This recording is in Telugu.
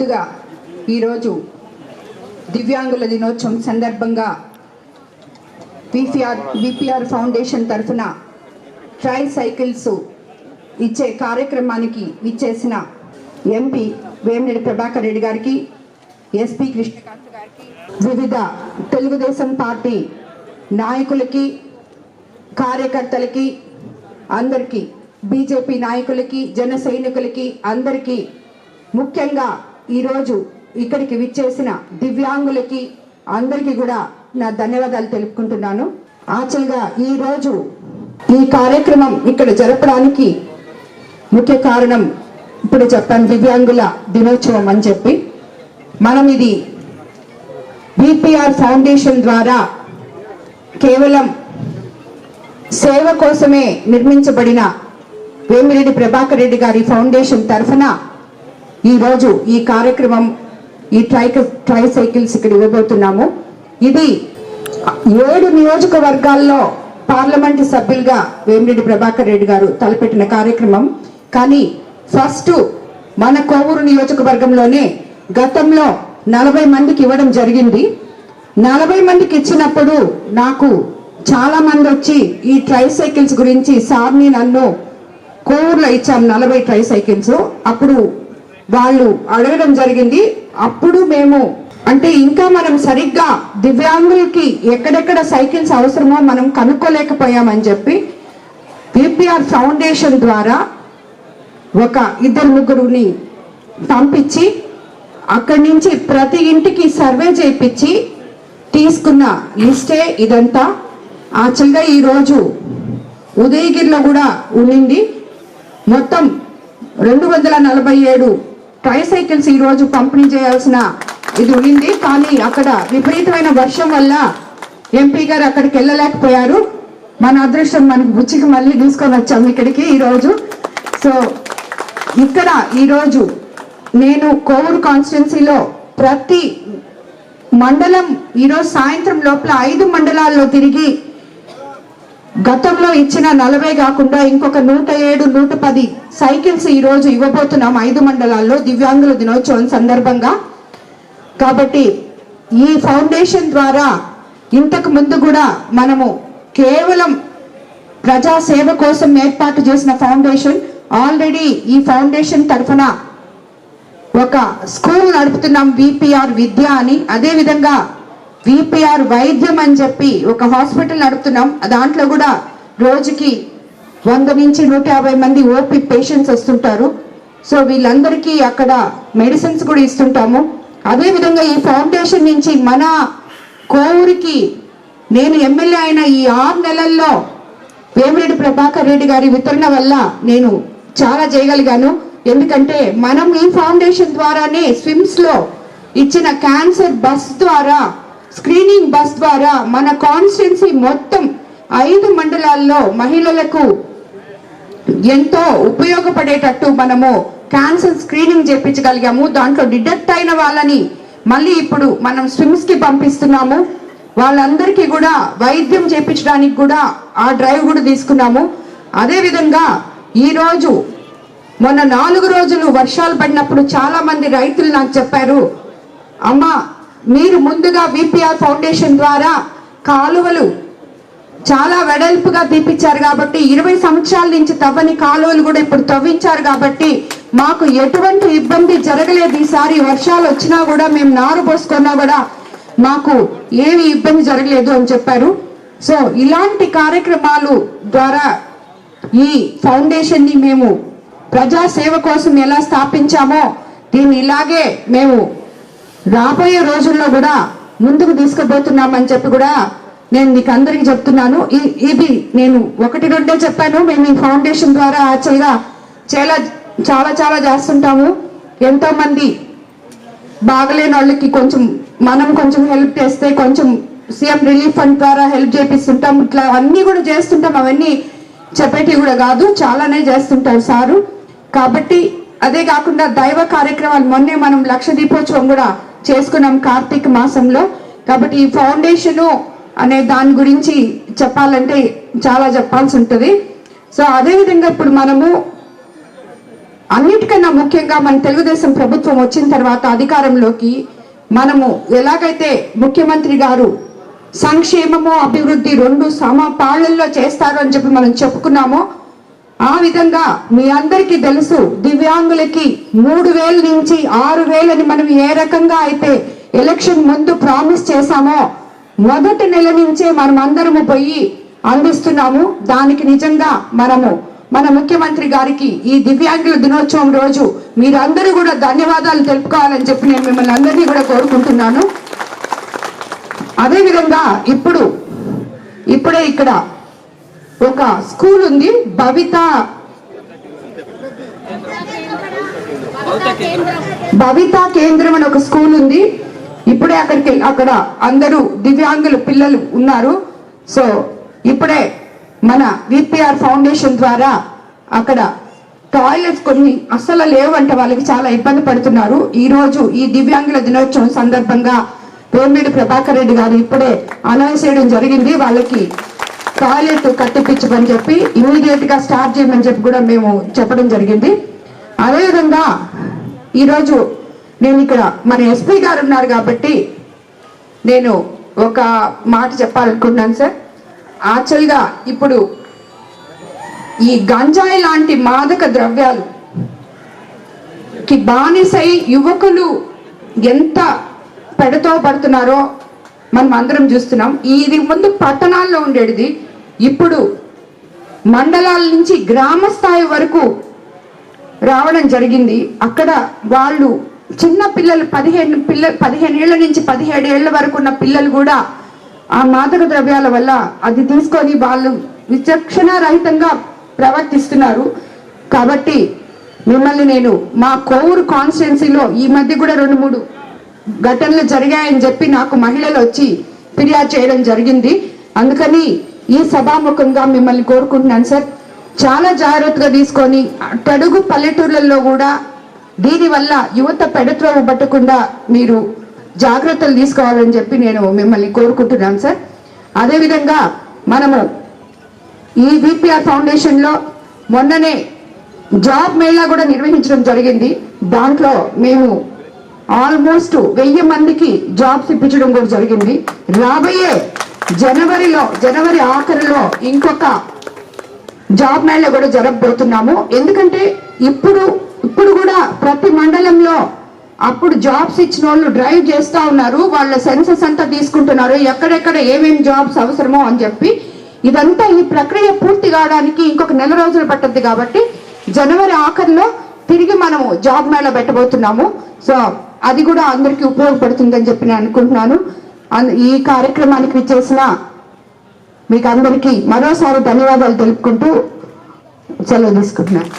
ముందుగా ఈరోజు దివ్యాంగుల దినోత్సవం సందర్భంగా విపిఆర్ ఫౌండేషన్ తరఫున ట్రై సైకిల్స్ ఇచ్చే కార్యక్రమానికి ఇచ్చేసిన ఎంపీ వేమిరెడ్డి ప్రభాకర్ రెడ్డి గారికి, ఎస్పీ కృష్ణకాంత్ గారికి, వివిధ తెలుగుదేశం పార్టీ నాయకులకి, కార్యకర్తలకి, అందరికీ, బీజేపీ నాయకులకి, జన సైనికులకి అందరికీ, ముఖ్యంగా ఈరోజు ఇక్కడికి విచ్చేసిన దివ్యాంగులకి అందరికీ కూడా నా ధన్యవాదాలు తెలుపుకుంటున్నాను. యాక్చువల్గా ఈరోజు ఈ కార్యక్రమం ఇక్కడ జరపడానికి ముఖ్య కారణం ఇప్పుడు చెప్పాను, దివ్యాంగుల దినోత్సవం అని చెప్పి. మనం ఇది విపిఆర్ ఫౌండేషన్ ద్వారా కేవలం సేవ కోసమే నిర్మించబడిన వేమిరెడ్డి ప్రభాకర్ రెడ్డి గారి ఫౌండేషన్ తరఫున ఈరోజు ఈ కార్యక్రమం, ఈ ట్రై సైకిల్స్ ఇక్కడ ఇవ్వబోతున్నాము. ఇది 7 నియోజకవర్గాల్లో పార్లమెంట్ సభ్యులుగా వేమిరెడ్డి ప్రభాకర్ రెడ్డి గారు తలపెట్టిన కార్యక్రమం. కానీ ఫస్ట్ మన కోవూరు నియోజకవర్గంలోనే గతంలో 40 మందికి ఇవ్వడం జరిగింది. 40 మందికి ఇచ్చినప్పుడు నాకు చాలా మంది వచ్చి ఈ ట్రై సైకిల్స్ గురించి, సార్ని నన్ను కోవూరులో ఇచ్చాం 40 ట్రై సైకిల్స్. అప్పుడు వాళ్ళు అడగడం జరిగింది. అప్పుడు మేము అంటే ఇంకా మనం సరిగ్గా దివ్యాంగులకి ఎక్కడెక్కడ సైకిల్స్ అవసరమో మనం కనుక్కోలేకపోయామని చెప్పి విపిఆర్ ఫౌండేషన్ ద్వారా ఒక 2-3 పంపించి అక్కడి నుంచి ప్రతి ఇంటికి సర్వే చేయించి తీసుకున్న లిస్టే ఇదంతా. యాక్చువల్గా ఈరోజు ఉదయగిరిలో కూడా ఉండింది. మొత్తం 247 ట్రై సైకిల్స్ ఈరోజు పంపిణీ చేయాల్సిన ఇది ఉండింది. కానీ అక్కడ విపరీతమైన వర్షం వల్ల ఎంపీ గారు అక్కడికి వెళ్ళలేకపోయారు. మన అదృష్టం, మనకి బుచ్చికి మళ్ళీ తీసుకొని వచ్చాము ఇక్కడికి ఈరోజు. సో ఇక్కడ ఈరోజు నేను కోవూరు కాన్స్టిట్యున్సీలో ప్రతి మండలం ఈరోజు సాయంత్రం లోపల 5 మండలాల్లో తిరిగి గతంలో ఇచ్చిన 40 కాకుండా ఇంకొక 107, 110 సైకిల్స్ ఈరోజు ఇవ్వబోతున్నాం 5 మండలాల్లో దివ్యాంగుల దినోత్సవం సందర్భంగా. కాబట్టి ఈ ఫౌండేషన్ ద్వారా ఇంతకు ముందు కూడా మనము కేవలం ప్రజా సేవ కోసం ఏర్పాటు చేసిన ఫౌండేషన్. ఆల్రెడీ ఈ ఫౌండేషన్ తరఫున ఒక స్కూల్ నడుపుతున్నాం, విపిఆర్ విద్య అని. అదేవిధంగా విపిఆర్ వైద్యం అని చెప్పి ఒక హాస్పిటల్ నడుపుతున్నాం. దాంట్లో కూడా రోజుకి 100 నుంచి 150 మంది ఓపీ పేషెంట్స్ వస్తుంటారు. సో వీళ్ళందరికీ అక్కడ మెడిసిన్స్ కూడా ఇస్తుంటాము. అదేవిధంగా ఈ ఫౌండేషన్ నుంచి మన కోవూరికి నేను ఎమ్మెల్యే అయిన ఈ 6 నెలల్లో వేమిరెడ్డి ప్రభాకర్ రెడ్డి గారి వితరణ వల్ల నేను చాలా చేయగలిగాను. ఎందుకంటే మనం ఈ ఫౌండేషన్ ద్వారానే స్విమ్స్ లో ఇచ్చిన క్యాన్సర్ బస్ ద్వారా, స్క్రీనింగ్ బస్ ద్వారా మన కాన్స్టిట్యున్సీ మొత్తం 5 మండలాల్లో మహిళలకు ఎంతో ఉపయోగపడేటట్టు మనము క్యాన్సర్ స్క్రీనింగ్ చేయించగలిగాము. దాంట్లో డిటెక్ట్ అయిన వాళ్ళని మళ్ళీ ఇప్పుడు మనం స్విమ్స్ కి పంపిస్తున్నాము. వాళ్ళందరికీ కూడా వైద్యం చేయించడానికి కూడా ఆ డ్రైవ్ కూడా తీసుకున్నాము. అదేవిధంగా ఈరోజు మొన్న 4 రోజులు వర్షాలు పడినప్పుడు చాలా మంది రైతులు నాకు చెప్పారు, అమ్మ మీరు ముందుగా విపిఆర్ ఫౌండేషన్ ద్వారా కాలువలు చాలా వెడల్పుగా తీపిచ్చారు కాబట్టి 20 సంవత్సరాల నుంచి తవ్వని కాలువలు కూడా ఇప్పుడు తవ్వించారు కాబట్టి మాకు ఎటువంటి ఇబ్బంది జరగలేదు. ఈసారి వర్షాలు వచ్చినా కూడా మేము నారు పోసుకున్నా కూడా మాకు ఏమి ఇబ్బంది జరగలేదు అని చెప్పారు. సో ఇలాంటి కార్యక్రమాలు ద్వారా ఈ ఫౌండేషన్ ని మేము ప్రజా సేవ కోసం ఎలా స్థాపించామో దీన్ని ఇలాగే మేము రాబోయే రోజుల్లో కూడా ముందుకు తీసుకుపోతున్నామని చెప్పి కూడా నేను మీకు అందరికి చెప్తున్నాను. ఇది నేను 1-2 చెప్పాను. మేము ఈ ఫౌండేషన్ ద్వారా యాక్చువల్గా చాలా చేస్తుంటాము. ఎంతో మంది బాగలేని వాళ్ళకి మనం కొంచెం హెల్ప్ చేస్తే కొంచెం సీఎం రిలీఫ్ ఫండ్ ద్వారా హెల్ప్ చేపిస్తుంటాం. ఇట్లా అన్నీ కూడా చేస్తుంటాం. అవన్నీ చెప్పేటివి కూడా కాదు, చాలానే చేస్తుంటారు సారు. కాబట్టి అదే కాకుండా దైవ కార్యక్రమాలు మొన్నే మనం లక్ష దీపోత్సవం కూడా చేసుకున్నాం కార్తీక మాసంలో. కాబట్టి ఈ ఫౌండేషన్ అనే దాని గురించి చెప్పాలంటే చాలా చెప్పాల్సి ఉంటుంది. సో అదేవిధంగా ఇప్పుడు మనము అన్నిటికన్నా ముఖ్యంగా మన తెలుగుదేశం ప్రభుత్వం వచ్చిన తర్వాత అధికారంలోకి మనము ఎలాగైతే ముఖ్యమంత్రి గారు సంక్షేమము అభివృద్ధి రెండు సమపాళ్లలో చేస్తారు అని చెప్పి మనం చెప్పుకున్నామో ఆ విధంగా మీ అందరికీ తెలుసు దివ్యాంగులకి 3,000 నుంచి 6,000 అని మనం ఏ రకంగా అయితే ఎలక్షన్ ముందు ప్రామిస్ చేశామో మొదటి నెల నుంచే మనం అందరము పోయి అందిస్తున్నాము. దానికి నిజంగా మనము మన ముఖ్యమంత్రి గారికి ఈ దివ్యాంగుల దినోత్సవం రోజు మీరందరూ కూడా ధన్యవాదాలు తెలుపుకోవాలని చెప్పి నేను మిమ్మల్ని అందరినీ కూడా కోరుకుంటున్నాను. అదేవిధంగా ఇప్పుడే ఇక్కడ ఒక స్కూల్ ఉంది, భవిత కేంద్రం అని ఒక స్కూల్ ఉంది. ఇప్పుడే అక్కడ అందరూ దివ్యాంగుల పిల్లలు ఉన్నారు. సో ఇప్పుడే మన విపిఆర్ ఫౌండేషన్ ద్వారా అక్కడ టాయిలెట్స్ కొన్ని అస్సలు లేవంట, వాళ్ళకి చాలా ఇబ్బంది పడుతున్నారు. ఈ రోజు ఈ దివ్యాంగుల దినోత్సవం సందర్భంగా వేమిరెడ్డి ప్రభాకర్ రెడ్డి గారు ఇప్పుడే అనౌన్స్ చేయడం జరిగింది. వాళ్ళకి టాయిలెట్ కట్టిపించమని చెప్పి ఇమీడియట్ గా స్టార్ట్ చేయమని చెప్పి కూడా మేము చెప్పడం జరిగింది. అదేవిధంగా ఈరోజు నేను ఇక్కడ మన ఎస్పీ గారు ఉన్నారు కాబట్టి నేను ఒక మాట చెప్పాలనుకుంటున్నాను సార్. యాక్చువల్గా ఇప్పుడు ఈ గంజాయి లాంటి మాదక ద్రవ్యాలుకి బానిసై యువకులు ఎంత పెడతో పడుతున్నారో మనం అందరం చూస్తున్నాం. ఇది ముందు పట్టణాల్లో ఉండేది, ఇప్పుడు మండలాల నుంచి గ్రామ స్థాయి వరకు రావడం జరిగింది. అక్కడ వాళ్ళు చిన్న పిల్లలు 15 ఏళ్ల నుంచి 17 ఏళ్ల వరకు ఉన్న పిల్లలు కూడా ఆ మాదక ద్రవ్యాల వల్ల అది తీసుకొని వాళ్ళు విచక్షణ రహితంగా ప్రవర్తిస్తున్నారు. కాబట్టి మిమ్మల్ని నేను మా కోవూరు కాన్స్టిట్యున్సీలో ఈ మధ్య కూడా 2-3 ఘటనలు జరిగాయని చెప్పి నాకు మహిళలు వచ్చి ఫిర్యాదు చేయడం జరిగింది. అందుకని ఈ సభాముఖంగా మిమ్మల్ని కోరుకుంటున్నాను సార్, చాలా జాగ్రత్తగా తీసుకొని అట్టడుగు పల్లెటూర్లలో కూడా దీనివల్ల యువత పెడత్రోవ పట్టకుండా మీరు జాగ్రత్తలు తీసుకోవాలని చెప్పి నేను మిమ్మల్ని కోరుకుంటున్నాను సార్. అదేవిధంగా మనము ఈ విపిఆర్ ఫౌండేషన్లో మొన్ననే జాబ్ మేళా కూడా నిర్వహించడం జరిగింది. దాంట్లో మేము ఆల్మోస్ట్ 1000 మందికి జాబ్స్ ఇప్పించడం కూడా జరిగింది. రాబోయే జనవరి ఆఖరిలో ఇంకొక జాబ్ మేళా కూడా జరగబోతున్నాము. ఎందుకంటే ఇప్పుడు కూడా ప్రతి మండలంలో అప్పుడు జాబ్స్ ఇచ్చిన వాళ్ళు డ్రైవ్ చేస్తూ ఉన్నారు, వాళ్ళ సెన్సస్ అంతా తీసుకుంటున్నారు, ఎక్కడెక్కడ ఏమేమి జాబ్స్ అవసరమో అని చెప్పి. ఇదంతా ఈ ప్రక్రియ పూర్తి కావడానికి ఇంకొక 1 నెల రోజులు పట్టద్ది. కాబట్టి జనవరి ఆఖరిలో తిరిగి మనము జాబ్ మేళా పెట్టబోతున్నాము. సో అది కూడా అందరికీ ఉపయోగపడుతుందని చెప్పి నేను అనుకుంటున్నాను. ఈ కార్యక్రమానికి విచ్చేసిన మీకు అందరికీ మరోసారి ధన్యవాదాలు తెలుపుకుంటూ సెలవు తీసుకుంటున్నాను.